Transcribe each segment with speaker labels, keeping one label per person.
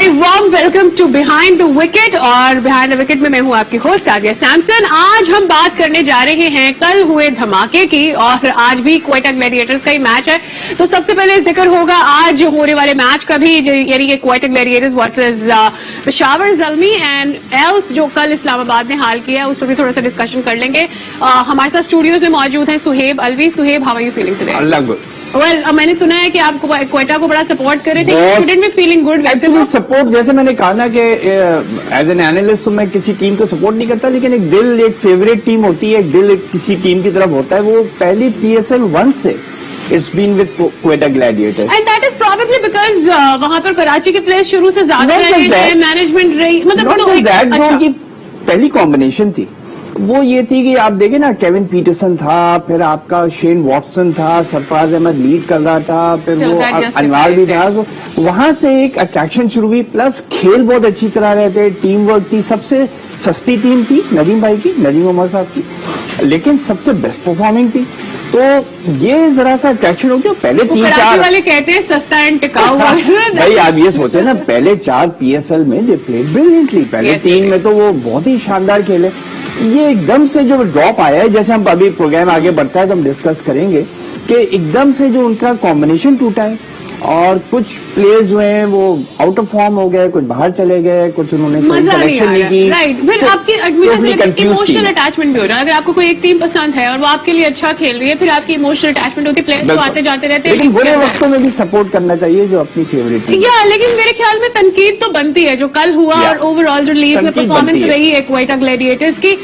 Speaker 1: Very warm welcome to behind the wicket. और behind the wicket में मैं हूं आपकी होस्ट सादिया सैमसन। आज हम बात करने जा रहे हैं कल हुए धमाके की, और आज भी क्वेटा ग्लैडिएटर्स का ही मैच है। तो सबसे पहले जिक्र होगा आज होने वाले मैच का भी, यानी कि Quetta Gladiators versus Peshawar Zalmi and else, जो कल इस्लामाबाद में हाल किया है, उस पर भी थोड़ा सा डिस्कशन कर लेंगे। हमारे साथ स्टूडियोज में मौजूद हैं Suhaib Alvi. Suhaib, how are you feeling today?
Speaker 2: All good.
Speaker 1: Well, मैंने सुना है कि आप क्वेटा को बड़ा सपोर्ट कर रहे थे। स्टूडेंट में फीलिंग गुड।
Speaker 2: एक्चुअली सपोर्ट, जैसे मैंने कहा ना कि एज एन एनालिस्ट तो मैं किसी टीम को सपोर्ट नहीं करता, लेकिन एक दिल एक फेवरेट टीम होती है, एक दिल एक किसी टीम की तरफ होता है। वो पहली PSL 1 से it's been with Quetta Gladiators,
Speaker 1: and that is probably because वहां पर कराची के प्लेयर्स शुरू से ज्यादा रहे हैं, मैनेजमेंट रही, मतलब
Speaker 2: जो उनकी पहली कॉम्बिनेशन थी वो ये थी कि आप देखें ना, केविन पीटरसन था, फिर आपका शेन वॉटसन था, सरफराज अहमद लीड कर रहा था, फिर वो अनवार भी था। तो वहां से एक अट्रैक्शन शुरू हुई, प्लस खेल बहुत अच्छी तरह रहे थे, टीम वर्क थी। सबसे सस्ती टीम थी नदीम भाई की, नदीम उमर साहब की, लेकिन सबसे बेस्ट परफॉर्मिंग थी। तो ये जरा सा अट्रैक्शन हो गया। पहले 3-4
Speaker 1: वाले कहते हैं सस्ता एंड टिकाऊ।
Speaker 2: भाई आप ये सोचे ना, पहले 4 PSL में दे प्लेड ब्रिलियंटली, पहले 3 में तो वो बहुत ही शानदार खेले। ये एकदम से जो ड्रॉप आया है, जैसे हम अभी प्रोग्राम आगे बढ़ता है तो हम डिस्कस करेंगे कि एकदम से जो उनका कॉम्बिनेशन टूटा है, और कुछ प्लेयर्स जो हैं वो आउट ऑफ फॉर्म हो गए, कुछ बाहर चले गए, कुछ उन्होंने सिलेक्शन नहीं की।
Speaker 1: राइट, फिर आपकी इमोशनल अटैचमेंट भी हो रहा है। अगर आपको कोई एक टीम पसंद है और वो आपके लिए अच्छा खेल रही है, फिर आपकी इमोशनल अटैचमेंट होती है। प्लेयर्स तो आते जाते रहते हैं,
Speaker 2: लेकिन बुरे वक्तों में भी सपोर्ट करना चाहिए जो अपनी फेवरेट टीम।
Speaker 1: लेकिन मेरे ख्याल में तनकीद तो बनती है जो कल हुआ, और ओवरऑल जो लीग में परफॉर्मेंस रही है क्वेटा ग्लैडिएटर्स की।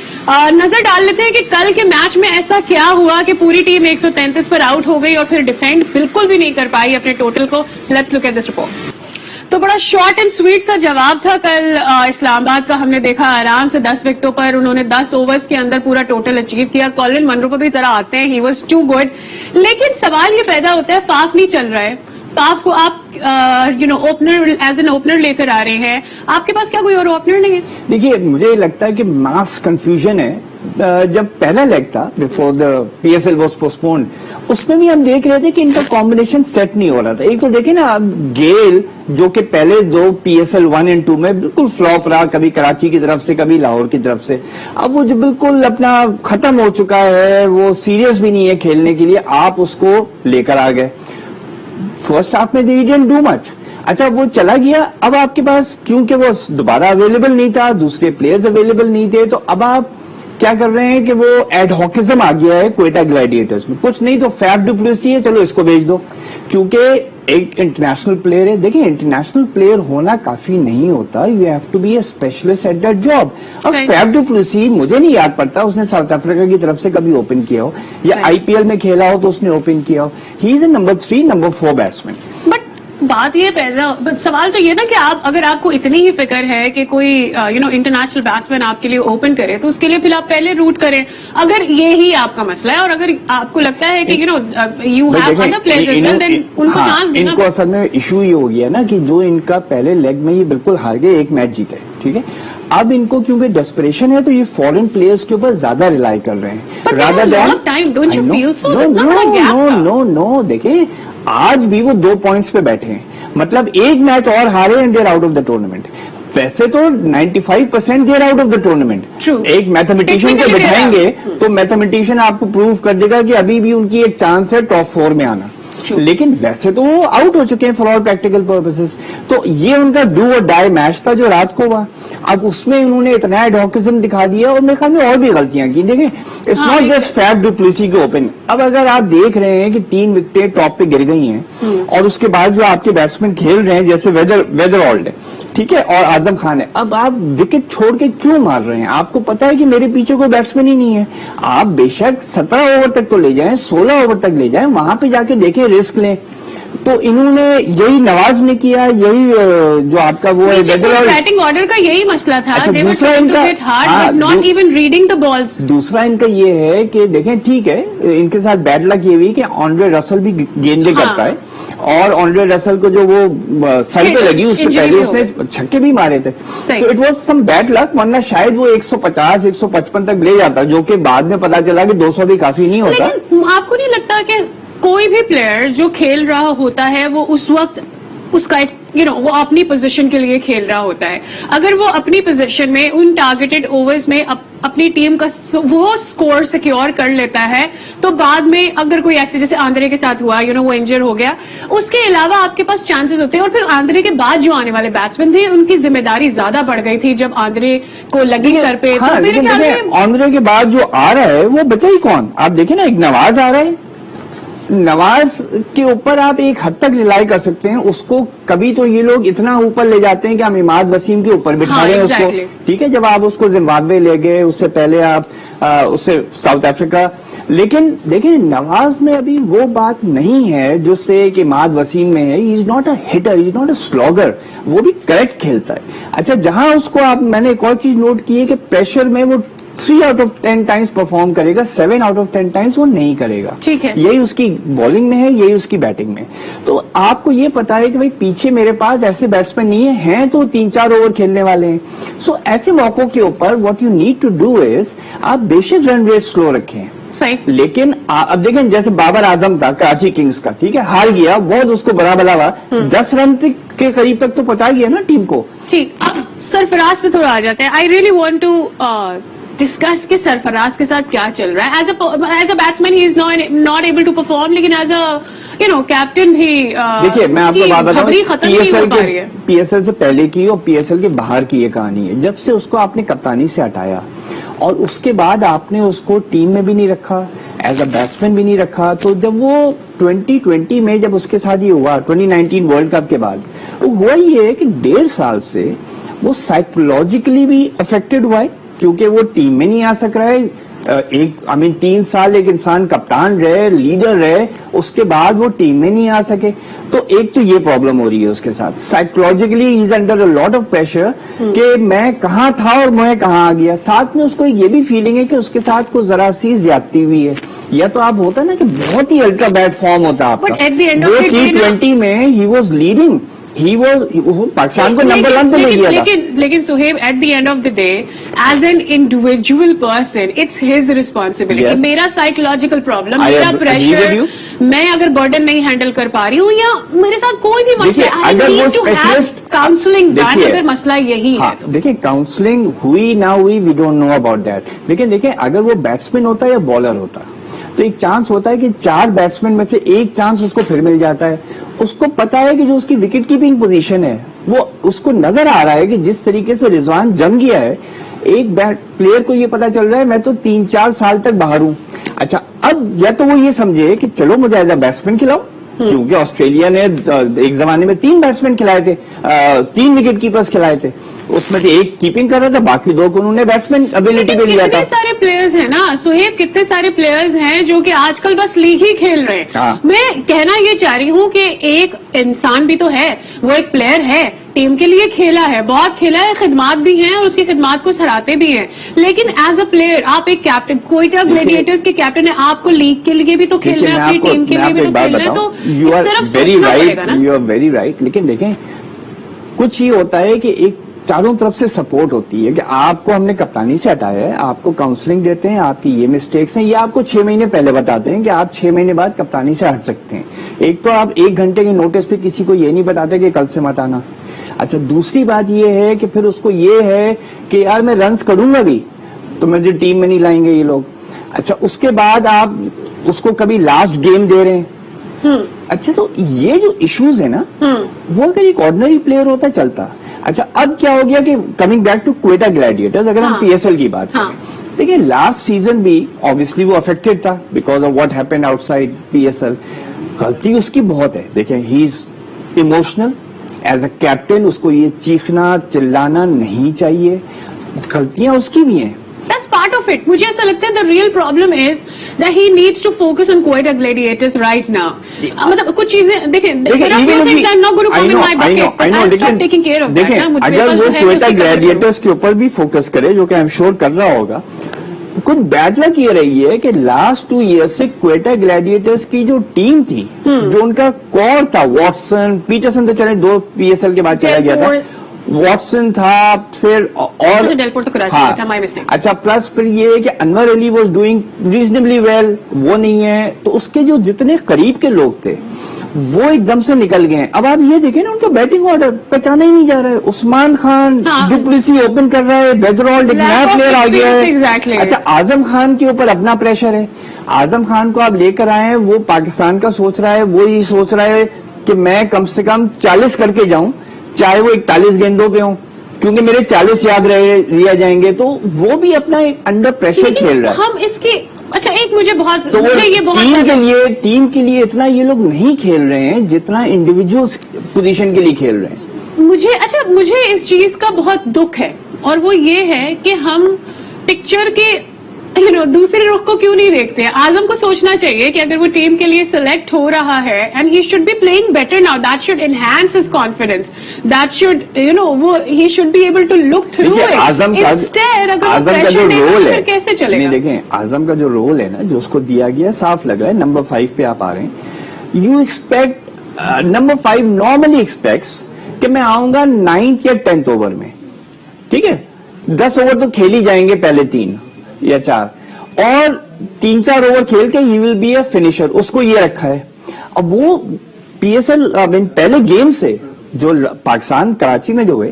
Speaker 1: नजर डाल लेते हैं कि कल के मैच में ऐसा क्या हुआ कि पूरी टीम 133 पर आउट हो गई और फिर डिफेंड बिल्कुल भी नहीं कर पाई अपने टोटल को। Let's look at this report. तो बड़ा शॉर्ट एंड स्वीट सा जवाब था कल इस्लामाबाद का। हमने देखा आराम से 10 विकेटों पर उन्होंने 10 ओवर्स के अंदर पूरा टोटल अचीव किया। कॉलिन मनरो पर भी जरा आते हैं, ही वाज टू गुड। लेकिन सवाल ये पैदा होता है, फाफ नहीं चल रहा है। फाफ को आप ओपनर एज एन ओपनर लेकर आ रहे हैं, आपके पास क्या कोई और ओपनर नहीं है?
Speaker 2: देखिए, मुझे लगता है कि मास कंफ्यूजन है। जब पहला लेग था before the PSL was postponed, उसमें भी हम देख रहे थे कि इनका कॉम्बिनेशन सेट नहीं हो रहा था। एक तो देखिए ना, अब गेल जो कि पहले 2 PSL 1 और 2 में बिल्कुल फ्लॉप रहा, कभी कराची की तरफ से कभी लाहौर की तरफ से, अब वो जो बिल्कुल अपना खत्म हो चुका है, वो सीरियस भी नहीं है खेलने के लिए, आप उसको लेकर आ गए। फर्स्ट हाफ में दे डिडंट डू मच। अच्छा, वो चला गया। अब आपके पास क्योंकि वो दोबारा अवेलेबल नहीं था, दूसरे प्लेयर्स अवेलेबल नहीं थे, तो अब आप क्या कर रहे हैं कि वो एडहॉकिज्म आ गया है क्वेटा ग्लैडिएटर्स में। कुछ नहीं तो फैफ डू प्लेसी है, चलो इसको भेज दो, क्योंकि एक इंटरनेशनल प्लेयर है। देखिए, इंटरनेशनल प्लेयर होना काफी नहीं होता, you have to be a specialist at that job. अब फैफ डू प्लेसी, मुझे नहीं याद पड़ता उसने साउथ अफ्रीका की तरफ से कभी ओपन किया हो, या IPL में खेला हो तो उसने ओपन किया हो। He is a number 3, number 4 batsman.
Speaker 1: But बात ये पैदा, सवाल तो ये ना कि आप, अगर आपको इतनी ही फिक्र है कि कोई इंटरनेशनल बैट्समैन आपके लिए ओपन करे, तो उसके लिए फिर आप पहले रूट करें। अगर ये ही आपका मसला है, और अगर आपको लगता है कि you have other players, then उनको चांस देना।
Speaker 2: इनको असल में इशू ये हो गया ना कि जो इनका पहले लेग में ये बिल्कुल हार गए, एक मैच जीते, ठीक है। अब इनको क्योंकि डेस्परेशन है, तो ये फॉरेन प्लेयर्स के ऊपर ज्यादा रिलाई कर रहे हैं रादर देन। नो, देखिए आज भी वो 2 पॉइंट्स पे बैठे हैं, मतलब एक मैच और हारे हैं, they're out of the tournament. वैसे तो 95% they're out of the tournament. एक मैथमेटिशियन को बिठाएंगे तो मैथमेटिशियन आपको प्रूव कर देगा कि अभी भी उनकी एक चांस है टॉप 4 में आना, लेकिन वैसे तो वो आउट हो चुके हैं फॉर ऑल प्रैक्टिकल पर्पसेस। तो ये उनका डू और डाई मैच था जो रात को हुआ। अब उसमें उन्होंने इतना एडहॉकिज्म दिखा दिया, और मेरे ख्याल में और भी गलतियां की। देखें, it's not just Faf du Plessis के ओपन। अब अगर आप देख रहे हैं कि 3 विकेटें टॉप पे गिर गई हैं, और उसके बाद जो आपके बैट्समैन खेल रहे हैं, जैसे वेदरऑल्ड है, ठीक है, और आजम खान है, अब आप विकेट छोड़ के क्यों मार रहे हैं? आपको पता है कि मेरे पीछे कोई बैट्समैन ही नहीं है। आप बेशक 17 ओवर तक तो ले जाएं, 16 ओवर तक ले जाएं, वहां पे जाके देखें, रिस्क लें। तो इन्होंने यही नवाज ने किया, यही जो आपका वो है
Speaker 1: बैटिंग ऑर्डर का यही मसला था।
Speaker 2: अच्छा, दूसरा इनका
Speaker 1: not even reading the balls.
Speaker 2: दूसरा इनका ये है कि देखें, ठीक है, इनके साथ बैड लक ये हुई कि ऑन्ड्रे रसल भी गेंदे करता है, और ऑन्ड्रे रसल को जो वो सर पे लगी, उससे पहले उसने छक्के भी मारे थे, तो it was some bad luck, वरना शायद वो 150-155 तक ले जाता, जो कि बाद में पता चला कि 200 भी काफी नहीं होता।
Speaker 1: आपको नहीं लगता कि कोई भी प्लेयर जो खेल रहा होता है, वो उस वक्त उसका एक वो अपनी पोजीशन के लिए खेल रहा होता है, अगर वो अपनी पोजीशन में उन टारगेटेड ओवर्स में अपनी टीम का वो स्कोर सिक्योर कर लेता है, तो बाद में अगर कोई एक्सीडेंट जैसे आंद्रे के साथ हुआ, वो इंजर हो गया, उसके अलावा आपके पास चांसेस होते हैं। और फिर आंद्रे के बाद जो आने वाले बैट्समैन थे उनकी जिम्मेदारी ज्यादा बढ़ गई थी जब आंद्रे को लगी सर पे।
Speaker 2: हाँ,
Speaker 1: तो मेरे ख्याल में
Speaker 2: आंद्रे के बाद जो आ रहा है वो बचा ही कौन? आप देखें ना, एक नवाज आ रहा है, नवाज के ऊपर आप एक हद तक रिलाई कर सकते हैं। उसको कभी तो ये लोग इतना ऊपर ले जाते हैं कि हम इमाद वसीम के ऊपर बिठा रहे हैं उसको, ठीक है, जब आप उसको जिम्बाब्वे ले गए, उससे पहले आप उससे साउथ अफ्रीका। लेकिन देखिए, नवाज में अभी वो बात नहीं है जो से कि इमाद वसीम में है। He is not a hitter, he is not a slogger, वो भी करेक्ट खेलता है। अच्छा, जहां उसको आप, मैंने एक और चीज नोट की है कि प्रेशर में वो 3 आउट ऑफ 10 टाइम्स परफॉर्म करेगा, 7 आउट ऑफ 10 टाइम्स वो नहीं करेगा।
Speaker 1: ठीक है,
Speaker 2: यही उसकी बॉलिंग में है, यही उसकी बैटिंग में। तो आपको ये पता है कि भाई पीछे मेरे पास ऐसे बैट्समैन नहीं हैं तो 3-4 ओवर खेलने वाले हैं। सो ऐसे मौकों के ऊपर what you need to do is, आप बेशक रन रेट स्लो रखें,
Speaker 1: सही, लेकिन
Speaker 2: अब देखें जैसे बाबर आजम था कराची किंग्स का, ठीक है, हार गया, बहुत उसको बड़ा भला हुआ, 10 रन के करीब तक तो पहुंचा गया ना टीम को।
Speaker 1: ठीक, अब सरफराज पे थोड़ा आ जाते हैं। I really want to discuss के सरफराज के साथ क्या चल रहा है। As a batsman he is not able to perform, लेकिन एज अ कैप्टन भी
Speaker 2: देखिए, मैं आपको बात बताऊं,
Speaker 1: है।
Speaker 2: पीएसएल से पहले की और पीएसएल के बाहर की ये कहानी है। जब से उसको आपने कप्तानी से हटाया और उसके बाद आपने उसको टीम में भी नहीं रखा, एज अ बैट्समैन भी नहीं रखा, तो जब वो 2020 में जब उसके साथ ये हुआ, 2019 वर्ल्ड कप के बाद, तो हुआ ये है कि 1.5 साल से वो साइकोलॉजिकली भी अफेक्टेड हुआ है, क्योंकि वो टीम में नहीं आ सक रहा है। 3 साल एक इंसान कप्तान रहे, लीडर रहे, उसके बाद वो टीम में नहीं आ सके, तो एक तो ये प्रॉब्लम हो रही है उसके साथ। Psychologically he is under a lot of pressure कि मैं कहाँ था और मैं कहाँ आ गया। साथ में उसको ये भी फीलिंग है कि उसके साथ कोई जरा सी ज्यादती हुई है, या तो आप होता ना कि बहुत ही अल्ट्रा बैड फॉर्म होता आपका। वो T20 में ही वॉज लीडिंग, पाकिस्तान को नंबर 1 पे ले गया था।
Speaker 1: लेकिन Suhaib, at the end of the day, as an individual person, it's his responsibility. मेरा साइकोलॉजिकल प्रॉब्लम, मेरा प्रेशर, मैं अगर बर्डन नहीं हैंडल कर पा रही हूँ, या मेरे साथ कोई भी मसला,
Speaker 2: अगर वो स्पेशलिस्ट
Speaker 1: काउंसलिंग, अगर मसला यही है तो
Speaker 2: देखिए, काउंसलिंग हुई ना हुई, we don't know about that. लेकिन देखिए, अगर वो बैट्समैन होता या बॉलर होता, तो एक चांस होता है कि 4 बैट्समैन में से एक चांस उसको फिर मिल जाता है। उसको पता है कि जो उसकी विकेट कीपिंग पोजीशन है, वो उसको नजर आ रहा है कि जिस तरीके से रिजवान जम गया है, एक प्लेयर को ये पता चल रहा है मैं तो 3-4 साल तक बाहर हूं। अच्छा, अब या तो वो ये समझे कि चलो मुझे एज अ बैट्समैन खिलाओ, क्योंकि ऑस्ट्रेलिया ने एक जमाने में 3 बैट्समैन खिलाए थे, 3 विकेट कीपर्स खिलाए थे, उसमें से एक कीपिंग कर रहा था, बाकी 2 को उन्होंने बैट्समैन एबिलिटी पे लिया था।
Speaker 1: कितने सारे प्लेयर्स हैं ना सुहेब, कितने सारे प्लेयर्स हैं जो कि आजकल बस लीग ही खेल रहे हैं। मैं कहना ये चाह रही हूँ कि एक इंसान भी तो है, वो एक प्लेयर है, टीम के लिए खेला है, बहुत खेला है, खिदमात भी हैं और उसकी खिदमात को सराहते भी हैं। लेकिन एज अ प्लेयर, आप एक कैप्टन, क्वेटा ग्लैडिएटर्स के कैप्टन है, आपको लीग के लिए भी तो खेलना है, अपनी टीम के लिए भी तो खेलना है, तो इस तरफ सोचना पड़ेगा ना।
Speaker 2: You are very right. लेकिन देखें, कुछ ये होता है कि एक चारों तरफ से सपोर्ट होती है कि आपको हमने कप्तानी से हटाया है, आपको काउंसलिंग देते हैं, आपकी ये मिस्टेक्स हैं, ये आपको 6 महीने पहले बताते हैं कि आप 6 महीने बाद कप्तानी से हट सकते हैं। एक तो आप 1 घंटे के नोटिस पे किसी को ये नहीं बताते कि कल से मत आना। अच्छा, दूसरी बात ये है कि फिर उसको ये है कि यार मैं रन्स करूंगा भी तो मुझे टीम में नहीं लाएंगे ये लोग। अच्छा, उसके बाद आप उसको कभी लास्ट गेम दे रहे हैं। अच्छा, तो ये जो इश्यूज है ना, वो अगर एक ऑर्डिनरी प्लेयर होता चलता। अच्छा, अब क्या हो गया कि coming back to Quetta Gladiators, अगर हम पीएसएल की बात करें, देखिए लास्ट सीजन भी ऑब्वियसली वो अफेक्टेड था because of what happened outside PSL. गलती उसकी बहुत है। देखिए, he is emotional as a captain, उसको ये चीखना चिल्लाना नहीं चाहिए, गलतियां उसकी भी हैं।
Speaker 1: That's part of it. मुझे ऐसा लगता है the real problem is that he needs to focus on Quetta Gladiators right now. मतलब कुछ चीजें देखें, there are few things I'm not going to come in my bucket, but I'll stop taking care of that.
Speaker 2: देखें, अगर वो Quetta Gladiators के ऊपर भी फोकस करे, जो कि आई एम श्योर कर रहा होगा, कुछ बैड लक ये रही है कि लास्ट 2 ईयर्स से क्वेटा ग्लैडिएटर्स की जो टीम थी, जो उनका कोर था, वॉटसन, पीटरसन तो चले 2 पीएसएल के बाद चला गया था, वॉटसन था, फिर और
Speaker 1: डेलपोर्ट तो कराची था, माय मिस्टेक।
Speaker 2: अच्छा, प्लस फिर ये है कि Anwar Ali was doing reasonably well, वो नहीं है, तो उसके जो जितने करीब के लोग थे वो एकदम से निकल गए। अब आप ये देखें ना, उनका बैटिंग ऑर्डर पहचाना ही नहीं जा रहा है। उस्मान खान डुप्लेसी ओपन कर रहा है, वेजरॉल्ड एक नया प्लेयर आ गया है।
Speaker 1: Exactly.
Speaker 2: अच्छा, आजम खान के ऊपर अपना प्रेशर है। आजम खान को आप लेकर आए हैं, वो पाकिस्तान का सोच रहा है, वो ये सोच रहा है कि मैं कम से कम 40 करके जाऊं, चाहे वो 41 गेंदों पे हो, क्योंकि मेरे 40 याद रह जाएंगे। तो वो भी अपना एक अंडर प्रेशर खेल रहा है।
Speaker 1: हम इसकी अच्छा, एक मुझे
Speaker 2: तो
Speaker 1: ये बहुत
Speaker 2: टीम के लिए इतना ये लोग नहीं खेल रहे हैं जितना इंडिविजुअल पोजीशन के लिए खेल रहे हैं।
Speaker 1: मुझे इस चीज का बहुत दुख है, और वो ये है कि हम पिक्चर के दूसरे रुख को क्यों नहीं देखते हैं। आजम को सोचना चाहिए कि अगर वो टीम के लिए सिलेक्ट हो रहा है, and he should be playing better now, that should enhance his confidence, that should वो he should be able to look through it.
Speaker 2: Azam का जो रोल है
Speaker 1: कैसे चलेगा?
Speaker 2: देखें, आजम का जो रोल है ना, जो उसको दिया गया, साफ लग रहा है। नंबर 5 पे आप आ रहे हैं। You expect number 5 normally aspects कि मैं आऊंगा 9th या 10th ओवर में, ठीक है। 10 ओवर तो खेल ही जाएंगे, पहले 3 या 4, और 3-4 ओवर खेल के he will be a finisher, उसको ये रखा है। अब वो पीएसएल पहले गेम से जो पाकिस्तान कराची में जो हुए,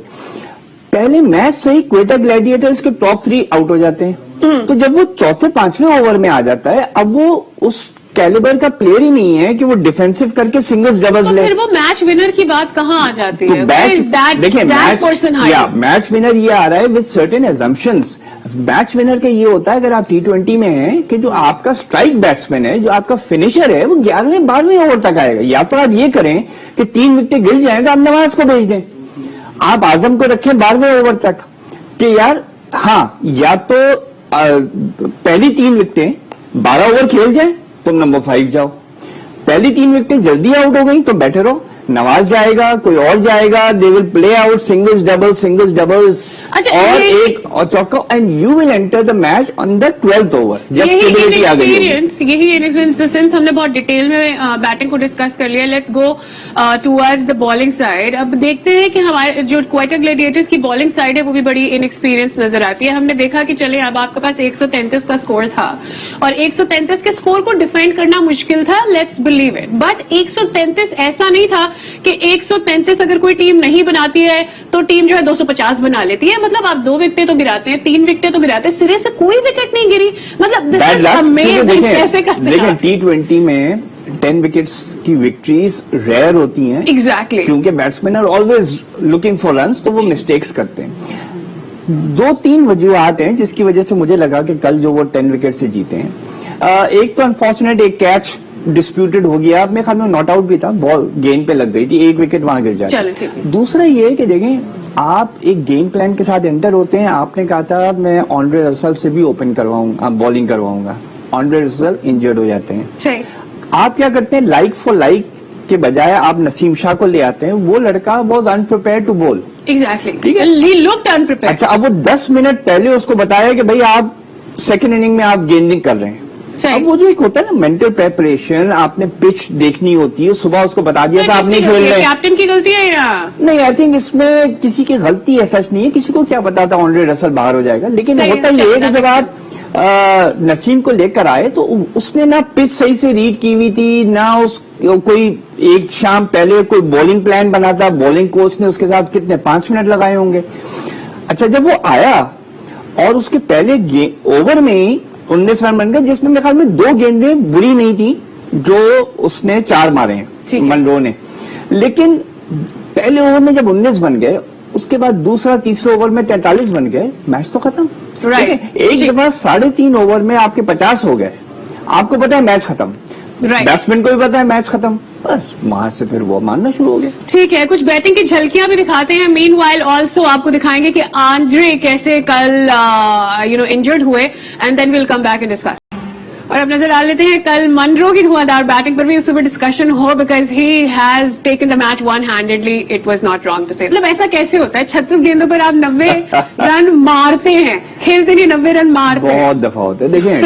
Speaker 2: पहले मैच से ही क्वेटा ग्लैडिएटर्स के टॉप 3 आउट हो जाते हैं। तो जब वो 4थे-5वें ओवर में आ जाता है, अब वो उस कैलिबर का प्लेयर ही नहीं है कि वो डिफेंसिव करके सिंगल्स डबल्स
Speaker 1: तो
Speaker 2: ले।
Speaker 1: फिर वो मैच विनर की बात कहाँ आ जाती है?
Speaker 2: देखिए, मैच विनर ये आ रहा है with certain assumptions. Match winner का ये होता है, अगर आप T20 में हैं, कि जो आपका स्ट्राइक बैट्समैन है, जो आपका फिनिशर है, वो 11वें-12वें ओवर तक आएगा। या तो आप ये करें कि 3 विकेटें गिर जाएं तो आप नवाज को भेज दें, आप आजम को रखें 12वें ओवर तक, कि यार हाँ, या तो पहली 3 विकेटें 12 ओवर खेल जाए, तुम नंबर 5 जाओ। पहली 3 विकेटें जल्दी आउट हो गई तो बेटर हो, नवाज जाएगा, कोई और जाएगा, they will play out singles doubles और एक और चौका, and you will enter the match on the 12th over, जब स्टेबिलिटी आ गई।
Speaker 1: यही इनएक्सपीरियंस, सिंस हमने बहुत डिटेल में बैटिंग को डिस्कस कर लिया, let's go towards the bowling side. अब देखते हैं कि हमारे जो क्वेटा ग्लैडिएटर्स की बॉलिंग साइड है, वो भी बड़ी इनएक्सपीरियंस नजर आती है। हमने देखा कि चले, अब आपके पास 133 का स्कोर था, और 133 के स्कोर को डिफेंड करना मुश्किल था, लेट्स बिलीव इट। बट 133 ऐसा नहीं था कि 133 अगर कोई टीम नहीं बनाती है तो टीम जो है 250 बना लेती है। मतलब आप 2 विकेटें तो गिराते हैं, 3 विकेटें तो गिराते हैं, सिरे से कोई विकेट नहीं गिरी। मतलब दिस इज अमेजिंग, कैसे करते हैं?
Speaker 2: T20 में 10 विकेट्स की विक्ट्रीज रेयर होती हैं।
Speaker 1: एग्जैक्टली,
Speaker 2: क्योंकि batsman are always looking for runs, तो वो मिस्टेक्स करते हैं। 2-3 वजूहात हैं जिसकी वजह से मुझे लगा कि कल जो वो 10 विकेट से जीते हैं। एक तो अनफॉर्चुनेट एक कैच डिस्प्यूटेड हो गया, मेरे ख्याल में नॉट आउट भी था, बॉल गेंद पे लग गई थी, 1 विकेट वहां गिर जाता। दूसरा ये है कि देखें, आप एक गेम प्लान के साथ एंटर होते हैं। आपने कहा था मैं ऑन्ड्रे रसल से भी ओपन करवाऊंगा, बॉलिंग करवाऊंगा, ऑन्ड्रे रसल इंजर्ड हो जाते हैं। आप क्या करते हैं, लाइक फॉर लाइक के बजाय आप नसीम शाह को ले आते हैं। वो लड़का was unprepared to ball.
Speaker 1: Exactly,
Speaker 2: ठीक है,
Speaker 1: ही लुक्ड अनप्रिपेयर्ड।
Speaker 2: अच्छा, अब वो 10 मिनट पहले उसको बताया कि भाई आप सेकेंड इनिंग में आप गेंदिंग कर रहे हैं। अब वो जो एक होता है ना मेंटल प्रेपरेशन, आपने पिच देखनी होती है, सुबह उसको बता दिया था आपने खेल रहे।
Speaker 1: कैप्टन की गलती है या नहीं?
Speaker 2: आई थिंक इसमें किसी की गलती है, सच नहीं है। किसी को क्या पता था ऑन्ड्रे रसल बाहर हो जाएगा, लेकिन होता ये है कि जब आप नसीम को लेकर आए तो उसने ना पिच सही से रीड की हुई थी, ना उस कोई एक शाम पहले कोई बॉलिंग प्लान बना था, बॉलिंग कोच ने उसके साथ कितने 5 मिनट लगाए होंगे। अच्छा, जब वो आया और उसके पहले ओवर में ही 19 रन बन गए, जिसमें मेरे ख्याल में 2 गेंदें बुरी नहीं थी जो उसने 4 मारे हैं मनरो ने। लेकिन पहले ओवर में जब 19 बन गए, उसके बाद दूसरा तीसरे ओवर में 43 बन गए, मैच तो खत्म। एक दफा 3.5 ओवर में आपके 50 हो गए, आपको पता है मैच खत्म, बैट्समैन को भी पता है मैच खत्म, बस वहां से फिर वो मारना शुरू हो गया।
Speaker 1: ठीक है, कुछ बैटिंग की झलकियां भी दिखाते हैं। मीनवाइल ऑल्सो आपको दिखाएंगे कि आंद्रे कैसे कल इंजर्ड हुए, and then will come back and discuss. और अब नजर डाल लेते हैं कल मनरो की धुआंधार बैटिंग पर भी उस पर डिस्कशन हो, because he has taken the match one handedly. It was not wrong to say. मतलब ऐसा कैसे होता है 36 गेंदों पर आप 90 रन मारते हैं, खेलते नहीं 90 रन मारते हैं।
Speaker 2: बहुत दफा होता है। देखें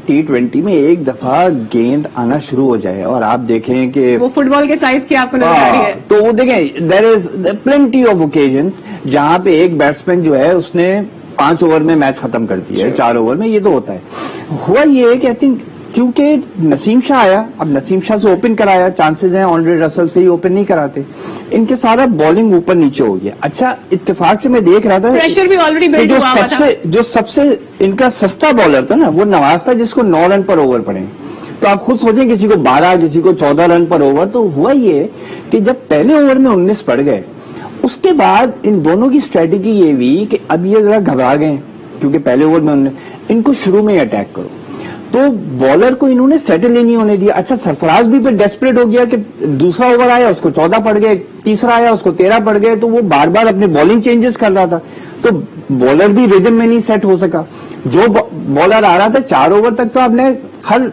Speaker 2: T20 में एक दफा गेंद आना शुरू हो जाए और आप देखें कि
Speaker 1: वो फुटबॉल के साइज की आपको नजर आ रही है,
Speaker 2: तो वो देखें there is plenty of occasions जहां पे एक बैट्समैन जो है उसने 5 ओवर में मैच खत्म कर दिया है, 4 ओवर में, ये तो होता है। हुआ ये है कि आई थिंक क्योंकि नसीम शाह आया, अब नसीम शाह से ओपन कराया, चांसेस हैं ऑन्ड्रे रसल से ही ओपन नहीं कराते, इनके सारा बॉलिंग ऊपर नीचे हो गया। अच्छा, इत्तेफाक से मैं देख रहा था
Speaker 1: प्रेशर भी ऑलरेडी बिल्ड हुआ था।
Speaker 2: जो सबसे इनका सस्ता बॉलर था ना वो नवाज था, जिसको 9 रन पर ओवर पड़े। तो आप खुद सोचें, किसी को 12, किसी को 14 रन पर ओवर। तो हुआ ये कि जब पहले ओवर में 19 पड़ गए, उसके बाद इन दोनों की स्ट्रेटेजी ये हुई कि अब ये जरा घबरा गए, क्योंकि पहले ओवर में इनको शुरू में ही अटैक करो। तो बॉलर को इन्होंने सेटल ही नहीं होने दिया। अच्छा, सरफराज भी फिर डेस्परेट हो गया कि दूसरा ओवर आया उसको 14 पड़ गए, तीसरा आया उसको 13 पड़ गए, तो वो बार बार अपनी बॉलिंग चेंजेस कर रहा था। तो बॉलर भी रिदम में नहीं सेट हो सका। जो बॉलर आ रहा था 4 ओवर तक तो आपने हर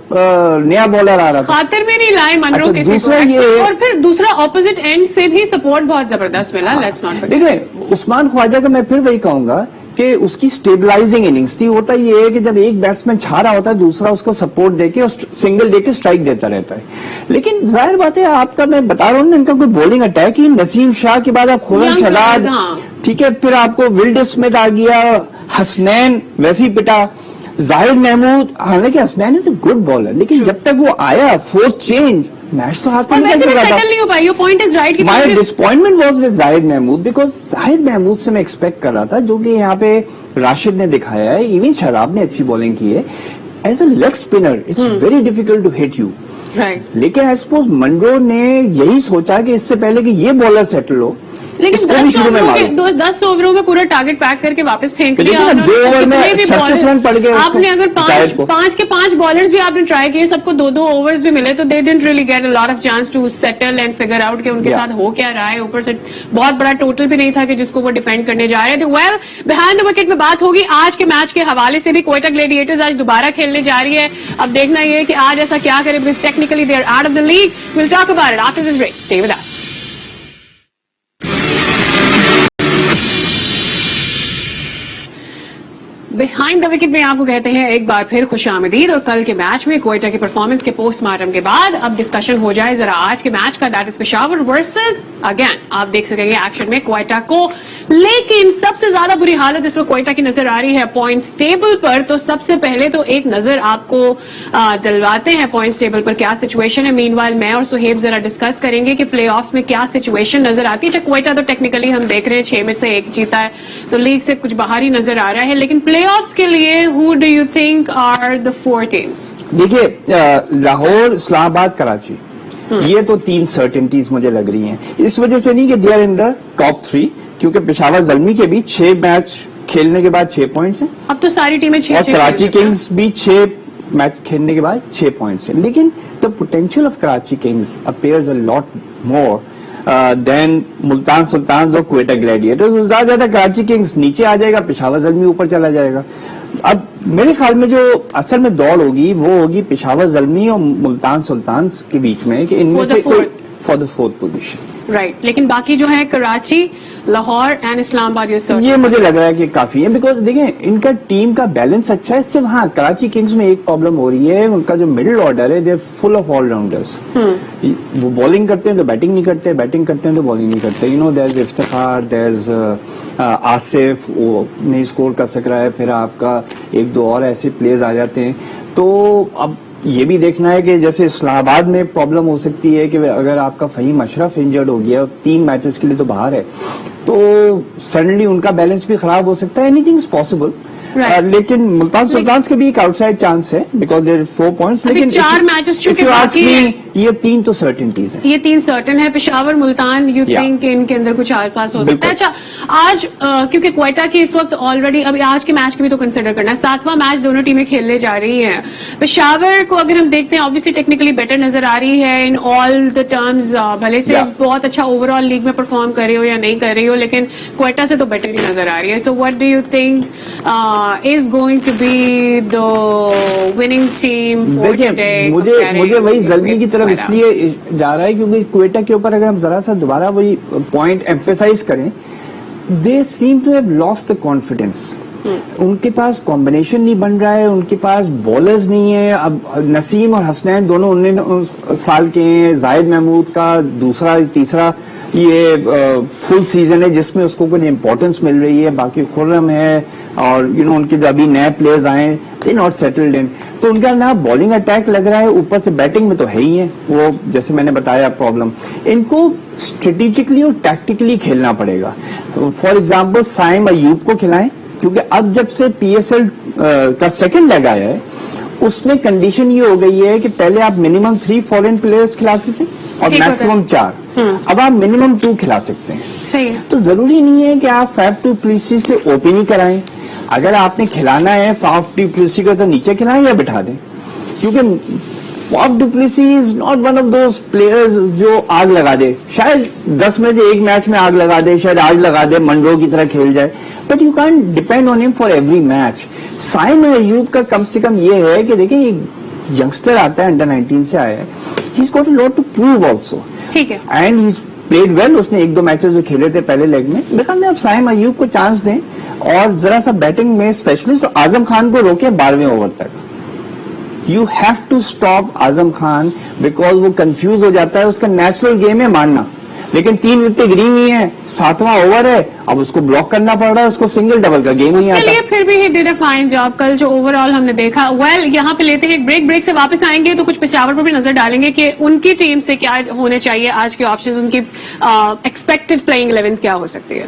Speaker 2: नया बॉलर आ रहा था,
Speaker 1: खातिर में नहीं लाए मनरो
Speaker 2: अच्छा,
Speaker 1: किसी को।
Speaker 2: ये
Speaker 1: और फिर दूसरा ऑपोजिट एंड से भी सपोर्ट बहुत जबरदस्त मिला। Let's not forget.
Speaker 2: देखिए, उस्मान ख्वाजा का मैं फिर वही कहूंगा कि उसकी स्टेबलाइजिंग इनिंग्स थी। होता ये है कि जब एक बैट्समैन छा रहा होता है, दूसरा उसको सपोर्ट देके और सिंगल देके स्ट्राइक देता रहता है। लेकिन जाहिर बात है, आपका मैं बता रहा हूं ना, इनका कोई बॉलिंग अटैक ही, नसीम शाह के बाद आप खुरम शदाद, ठीक है, फिर आपको विल्ड स्मिथ आ गया, हसनैन वैसे ही पिटा, जाहिद महमूद। हालांकि Hasnain is a good bowler, लेकिन जब तक वो आया फोर्थ चेंज, मैच तो हाथ से निकल चुका था।
Speaker 1: नहीं हो पाई। Your point is right.
Speaker 2: My disappointment was with Zahid Mahmood, because Zahid Mahmood से मैं एक्सपेक्ट कर रहा था, जो कि यहाँ पे राशिद ने दिखाया है, इवन शराब ने अच्छी बॉलिंग की है, as a leg spinner it's very difficult to hit you.
Speaker 1: Right.
Speaker 2: लेकिन आई सपोज मनरो ने यही सोचा कि इससे पहले कि ये बॉलर सेटल हो,
Speaker 1: लेकिन 10 ओवरों में पूरा टारगेट पैक करके वापस फेंक दिया।
Speaker 2: 2 ओवर में 36 रन पड़ गए।
Speaker 1: आपने अगर 5 के 5 बॉलर्स भी आपने ट्राई किए, सबको 2-2 ओवर्स भी मिले, तो they didn't really get a lot of chance to settle and figure out कि उनके साथ हो क्या रहा है। ऊपर से बहुत बड़ा टोटल भी नहीं था कि जिसको वो डिफेंड करने जा रहे थे। वेल, बिहाइंड द विकेट में बात होगी आज के मैच के हवाले से भी। क्वेटा ग्लैडिएटर्स आज दोबारा खेलने जा रही है। अब देखना यह है कि आज ऐसा क्या करे, because technically they are out of the league. Will talk about it after this break. Stay with us. Behind the wicket में आपको कहते हैं एक बार फिर खुशामदीद। और कल के मैच में क्वेटा की परफॉर्मेंस के पोस्टमार्टम के बाद अब डिस्कशन हो जाए जरा आज के मैच का, that is Peshawar versus again. आप देख सकेंगे एक्शन में क्वेटा को, लेकिन सबसे ज्यादा बुरी हालत इस वक्त क्वेटा की नजर आ रही है पॉइंट्स टेबल पर। तो सबसे पहले तो एक नजर आपको दिलवाते हैं पॉइंट्स टेबल पर क्या सिचुएशन है। मीनवाइल मैं और सुहेब जरा डिस्कस करेंगे कि प्लेऑफ्स में क्या सिचुएशन नजर आती है। क्वेटा तो टेक्निकली हम देख रहे हैं 6 में से 1 जीता है, तो लीग से कुछ बाहर ही नजर आ रहा है। लेकिन प्लेऑफ्स के लिए who do you think are the 4 teams?
Speaker 2: देखिए, लाहौर, इस्लामाबाद, कराची, ये तो 3 सर्टेनिटीज मुझे लग रही हैं। इस वजह से नहीं कि they are in the top 3, क्योंकि पेशावर जल्मी के भी 6 मैच खेलने के बाद 6 पॉइंट्स हैं।
Speaker 1: अब तो सारी टीमें 6
Speaker 2: और कराची किंग्स भी 6 मैच खेलने के बाद 6 पॉइंट्स हैं। लेकिन the potential of Karachi Kings appears a lot more than Multan Sultans और क्वेटा ग्लैडिएटर्स। ज्यादा कराची किंग्स नीचे आ जाएगा, पेशावर जल्मी ऊपर चला जाएगा। अब मेरे ख्याल में जो असल में दौड़ होगी वो होगी पेशावर जल्मी और मुल्तान सुल्तान्स के बीच में, कि इनमें से कोई for the 4th position.
Speaker 1: Right. लेकिन बाकी जो है कराची, लाहौर एंड इस्लामाबाद, ये
Speaker 2: मुझे लग रहा है कि काफी है, बिकॉज देखिए इनका टीम का बैलेंस अच्छा है। सिर्फ हाँ, कराची किंग्स में एक प्रॉब्लम हो रही है, उनका जो मिडिल ऑर्डर है they are full of allrounders. वो बॉलिंग करते हैं तो बैटिंग नहीं करते, बैटिंग करते हैं तो बॉलिंग नहीं करते। You know, there is Iftikhar, there is Asif, वो नहीं स्कोर कर सक रहा है, फिर आपका 1-2 और ऐसे प्लेयर्स आ जाते हैं। तो अब ये भी देखना है कि जैसे इस्लामाबाद में प्रॉब्लम हो सकती है कि अगर आपका फहीम अशरफ इंजर्ड हो गया, 3 मैचेस के लिए तो बाहर है, तो सडनली उनका बैलेंस भी खराब हो सकता है। Anything is possible. लेकिन मुल्तान सुल्तान के भी एक आउटसाइड चांस है, बिकॉज देयर 4 पॉइंट्स। लेकिन
Speaker 1: 4 मैचेस चुके बाकी हैं,
Speaker 2: ये 3 तो सर्टेनिटीज है।
Speaker 1: ये 3 सर्टेन है। पेशावर, मुल्तान, यू थिंक इनके अंदर कुछ आस-पास हो सकता है। अच्छा, आज क्योंकि क्वेटा की इस वक्त ऑलरेडी, अभी आज के मैच की भी तो कंसिडर करना है, 7वां मैच दोनों टीमें खेलने जा रही हैं। पेशावर को अगर हम देखते हैं, ऑब्वियसली टेक्निकली बेटर नजर आ रही है इन ऑल द टर्म्स, भले से बहुत अच्छा ओवरऑल लीग में परफॉर्म कर रही हो या नहीं कर रही हो, लेकिन क्वेटा से तो बेटर ही नजर आ रही है। So what do you think is going to be the winning team for today?
Speaker 2: मुझे वही जल्मी की तरफ इसलिए जा रहा है क्योंकि क्वेटा के ऊपर अगर हम जरा सा दोबारा वही पॉइंट एम्फेसाइज करें, they seem to have lost the confidence. उनके पास कॉम्बिनेशन नहीं बन रहा है, उनके पास बॉलर्स नहीं है। अब नसीम और हसनैन दोनों 19 साल के हैं, जाहिद महमूद का दूसरा तीसरा ये फुल सीजन है जिसमें उसको कोई इंपॉर्टेंस मिल रही है। बाकी खुर्रम है और उनके जो अभी नए प्लेयर्स आए, दे नॉट सेटल्ड इन। तो उनका ना बॉलिंग अटैक लग रहा है, ऊपर से बैटिंग में तो है ही है वो, जैसे मैंने बताया प्रॉब्लम। इनको स्ट्रेटेजिकली और टैक्टिकली खेलना पड़ेगा। फॉर एग्जाम्पल साइम अयूब को खिलाएं, क्योंकि अब जब से PSL का सेकंड लेग आया है उसमें कंडीशन ये हो गई है कि पहले आप मिनिमम 3 फॉरेन प्लेयर्स खिलाते थे और मैक्सिमम 4, अब आप मिनिमम 2 खिला सकते हैं।
Speaker 1: सही है।
Speaker 2: तो जरूरी नहीं है कि आप फैफ डू प्लेसिस से ओपन ही कराएं। अगर आपने खिलाना है फैफ डू प्लेसिस को तो नीचे खिलाएं या बिठा दें, क्योंकि Faf du Plessis is not one of those players जो आग लगा दे। शायद 10 में से 1 मैच में आग लगा दे, शायद आज लगा दे, मंडो की तरह खेल जाए, but you can depend on him for every match. Saim Ayub का कम से कम ये है कि देखिए यंगस्टर आता है, अंडर 19 से आया है, he is got a lot to prove also,
Speaker 1: ठीक है,
Speaker 2: एंड ही प्लेड वेल। उसने 1-2 मैचेस जो खेले थे पहले लेग में, बेकार में आप साइम अयूब को चांस दें और जरा सा बैटिंग में स्पेशलिस्ट। तो आजम खान को रोके 12वें ओवर तक। You have to stop Azam Khan because वो कंफ्यूज हो जाता है, उसका नेचुरल गेम है मानना, लेकिन 3 विकेटें गिरी हुई हैं, 7वां ओवर है, अब उसको ब्लॉक करना पड़ रहा है, उसको सिंगल डबल का गेम नहीं आता।
Speaker 1: उसके लिए फिर भी he did a fine job कल जो ओवरऑल हमने देखा। यहाँ पे लेते हैं एक ब्रेक से वापस आएंगे तो कुछ पेशावर पर भी नजर डालेंगे कि उनकी टीम से क्या होने चाहिए, आज के ऑप्शंस, उनकी एक्सपेक्टेड प्लेइंग 11 क्या हो सकती है।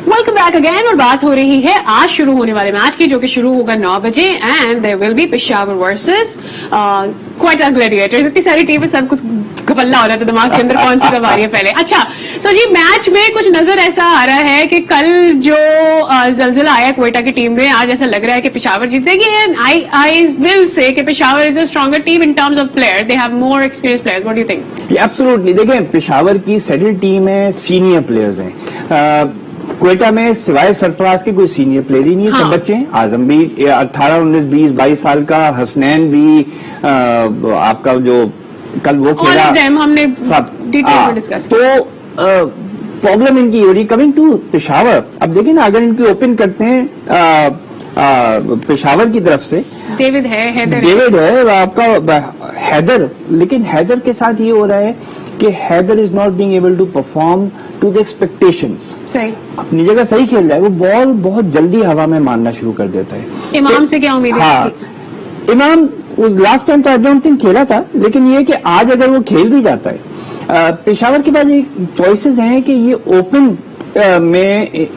Speaker 1: वेलकम बैक अगेन, और बात हो रही है आज शुरू होने वाले मैच की, जो कि शुरू होगा 9 बजे, and there will be Peshawar versus Quetta Gladiators. इतनी सारी टीमें, सब कुछ घपल्ला हो रहा था दिमाग के अंदर, कौन सी कब आ रही है पहले। अच्छा, तो जी मैच में कुछ नजर ऐसा आ रहा है कि कल जो जलजिला आया क्वेटा की टीम में, आज ऐसा लग रहा है कि पेशावर जीतेगी। एंड आई विल से कि Peshawar is a stronger team in terms of player, they have more experience players. What do you think?
Speaker 2: Absolutely, देखिए पेशावर की सेटल टीम है, सीनियर प्लेयर्स हैं। क्वेटा में सिवाय सरफराज के कोई सीनियर प्लेयर ही नहीं है, सब बच्चे हैं। आजम भी 18, 19, 20, 22 साल का, हसनैन भी, आपका जो कल वो खेला,
Speaker 1: हमने
Speaker 2: सब
Speaker 1: डिटेल में डिस्कस
Speaker 2: किया। तो प्रॉब्लम इनकी हो रही। कमिंग टू पेशावर, अब देखिए ना, अगर इनकी ओपन करते हैं पेशावर की तरफ से
Speaker 1: डेविड है,
Speaker 2: आपका हैदर, लेकिन हैदर के साथ ये हो रहा है कि Haider is not being able to perform to the expectations.
Speaker 1: सही,
Speaker 2: अपनी जगह सही खेल रहा है, वो बॉल बहुत जल्दी हवा में मारना शुरू कर देता है।
Speaker 1: इमाम से क्या उम्मीद है?
Speaker 2: हाँ, इमाम लास्ट टाइम तो आई डोंट थिंक खेला था, लेकिन ये कि आज अगर वो खेल भी जाता है, पेशावर के पास एक चॉइसेस हैं कि ये ओपन में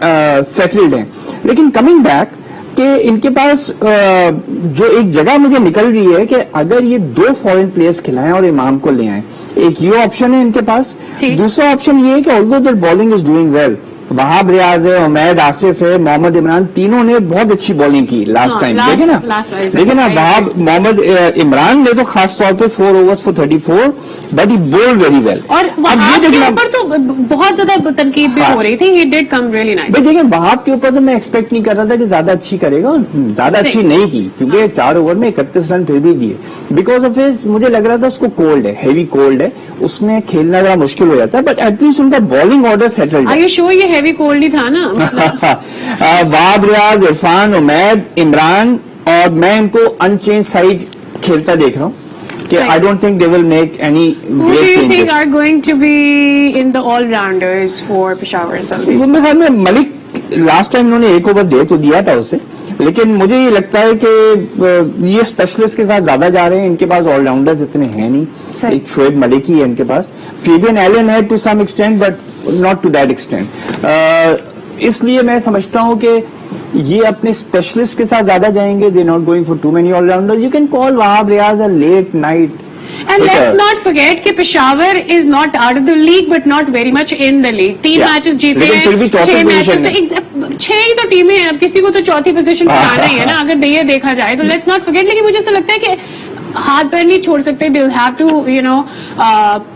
Speaker 2: सेटल्ड हैं, लेकिन कमिंग बैक कि इनके पास जो एक जगह मुझे निकल रही है कि अगर ये 2 फॉरेन प्लेयर्स खिलाएं और इमाम को ले आए, एक ये ऑप्शन है इनके पास। दूसरा ऑप्शन ये है कि although their bowling is doing well, Wahab Riaz है, उमैद आसिफ है, मोहम्मद इमरान, तीनों ने बहुत अच्छी बॉलिंग की लास्ट टाइम। देखे ना वहाब, मोहम्मद इमरान ने तो खास तौर पे 4 overs for 34, but he bowled very well.
Speaker 1: और वहाब के ऊपर तो बहुत ज्यादा तनकीद भी हो रही थी, he did come really nice.
Speaker 2: भाई देखिए, वहाब के ऊपर तो मैं एक्सपेक्ट नहीं कर रहा था कि ज्यादा अच्छी करेगा, और ज्यादा अच्छी नहीं की, क्योंकि 4 ओवर में 31 रन फिर भी दिए। बिकॉज ऑफ हिज, मुझे लग रहा था उसको कोल्ड है, हेवी कोल्ड है, उसमें खेलना जरा मुश्किल हो जाता है, बट एटलीस्ट उनका बॉलिंग ऑर्डर सेटल्ड है।
Speaker 1: आर यू श्योर ये हेवी कोल्ड ही था ना?
Speaker 2: वहाब रियाज, इरफान, उमैद, इमरान, और मैं इनको अनचेंज साइड खेलता देख रहा हूँ कि I don't think they will make any great changes. Who do you think
Speaker 1: are going to be in the all-rounders for Peshawar?
Speaker 2: वो मेरे ख्याल में मलिक, लास्ट टाइम उन्होंने 1 ओवर दे तो दिया था उसे, लेकिन मुझे ये लगता है कि ये स्पेशलिस्ट के साथ ज्यादा जा रहे हैं, इनके पास ऑलराउंडर्स इतने हैं नहीं। एक शोएब मलिक ही है इनके पास, फेबियन एलन है to some extent, but not to that extent. इसलिए मैं समझता हूं कि ये अपने स्पेशलिस्ट के साथ ज्यादा जाएंगे, they not going for too many allrounders. You can call Wahab Riaz a late night.
Speaker 1: And let's not forget कि Peshawar is not out of the league, but not very much in the league. 3 matches जीते हैं, 6 matches में 6 ही तो टीमें हैं, अब किसी को तो चौथी पोजीशन पर आना ही है ना, अगर ये देखा जाए तो। लेट्स नॉट फॉरगेट, लेकिन मुझे ऐसा लगता है कि हाथ पैर नहीं छोड़ सकते, they'll have to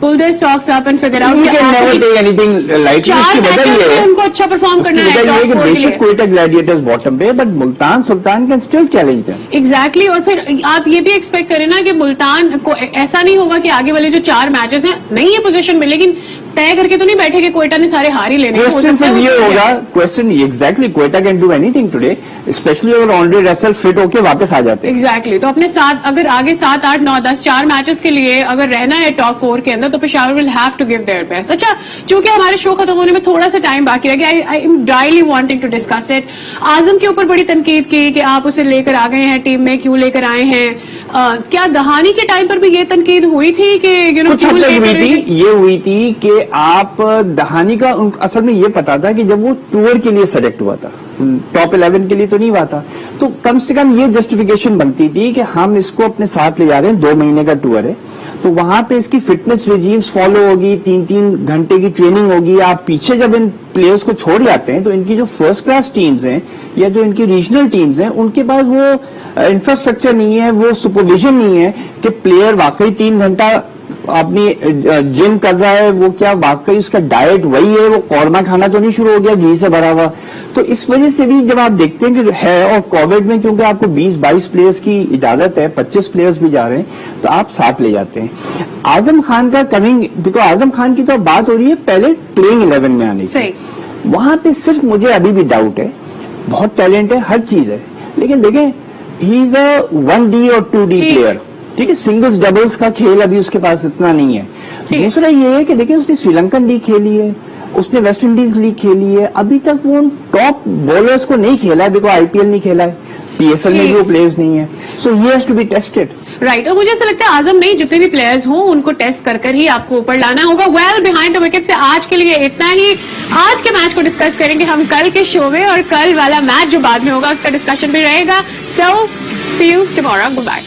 Speaker 1: pull their socks up and figure out।
Speaker 2: You can never take anything lightly। इसकी वजह ये है,
Speaker 1: उनको अच्छा परफॉर्म करना है,
Speaker 2: बेशक क्वेटा ग्लैडिएटर्स बॉटम पे, but Multan Sultan can still challenge them.
Speaker 1: Exactly, और फिर आप ये भी एक्सपेक्ट करें ना कि मुल्तान को ऐसा नहीं होगा कि आगे वाले जो 4 मैचेस हैं नहीं है पोजीशन में, लेकिन तय करके तो नहीं बैठे कि कोयटा ने सारे हार ही लेने हैं। हो
Speaker 2: क्वेश्चन
Speaker 1: सकता है
Speaker 2: सब
Speaker 1: वो
Speaker 2: ये
Speaker 1: जीत
Speaker 2: होगा,
Speaker 1: जाए।
Speaker 2: Question exactly Quetta can do anything today, specially अगर ऑनरे रसल फिट होके वापस आ जाते हैं।
Speaker 1: एग्जैक्टली तो अपने साथ अगर आगे 7, 8, 9, 10 4 मैचेस के लिए अगर रहना है टॉप 4 के अंदर तो Peshawar will have to give their best. अच्छा, चूंकि हमारे शो खत्म होने में थोड़ा सा टाइम बाकी रह गया, I am daily wanting to discuss it. Azam के ऊपर बड़ी तनकीद की कि आप उसे लेकर आ गए हैं टीम में, क्यों लेकर आए हैं? क्या दहानी के टाइम पर भी ये तनकीद हुई थी कि
Speaker 2: कुछ हद तक हुई थी, ये हुई थी कि आप दहानी का असल में ये पता था कि जब वो टूर के लिए सेलेक्ट हुआ था, टॉप 11 के लिए तो नहीं हुआ था, तो कम से कम ये जस्टिफिकेशन बनती थी कि हम इसको अपने साथ ले जा रहे हैं, 2 महीने का टूर है, तो वहां पे इसकी फिटनेस रिजीम्स फॉलो होगी, 3-3 घंटे की ट्रेनिंग होगी। आप पीछे जब इन प्लेयर्स को छोड़ जाते हैं तो इनकी जो फर्स्ट क्लास टीम्स हैं या जो इनकी रीजनल टीम्स हैं, उनके पास वो इंफ्रास्ट्रक्चर नहीं है, वो सुपरविजन नहीं है कि प्लेयर वाकई 3 घंटा अपनी जिम कर रहा है, वो क्या वाकई उसका डाइट वही है, वो कौरमा खाना तो नहीं शुरू हो गया घी से भरा हुआ। तो इस वजह से भी जब आप देखते हैं कि है, और कोविड में क्योंकि आपको 20-22 प्लेयर्स की इजाजत है, 25 प्लेयर्स भी जा रहे हैं, तो आप साथ ले जाते हैं। आजम खान का कमिंग, बिकॉज आजम खान की तो बात हो रही है पहले प्लेइंग 11 में आने की, वहां पे सिर्फ मुझे अभी भी डाउट है, बहुत टैलेंट है, हर चीज है, लेकिन देखें ही इज अ 1D और 2D प्लेयर, ठीक है, सिंगल्स डबल्स का खेल अभी उसके पास इतना नहीं है। दूसरा ये है कि देखिए उसने श्रीलंकन लीग खेली है, उसने वेस्ट इंडीज लीग खेली है, अभी तक वो टॉप बॉलर्स को नहीं खेला है, बिकॉज IPL नहीं खेला है, PSL में भी वो प्लेयर्स नहीं है, so he has to be tested.
Speaker 1: Right, और मुझे ऐसा लगता है आजम नहीं, जितने भी प्लेयर्स हों उनको टेस्ट कर कर ही आपको ऊपर लाना होगा। वेल, बिहाइंड द विकेट से आज के लिए इतना ही। आज के मैच को डिस्कस करेंगे हम कल के शो में, और कल वाला मैच जो बाद में होगा उसका डिस्कशन भी रहेगा। सो सी यू टुमारो, गुड बाय।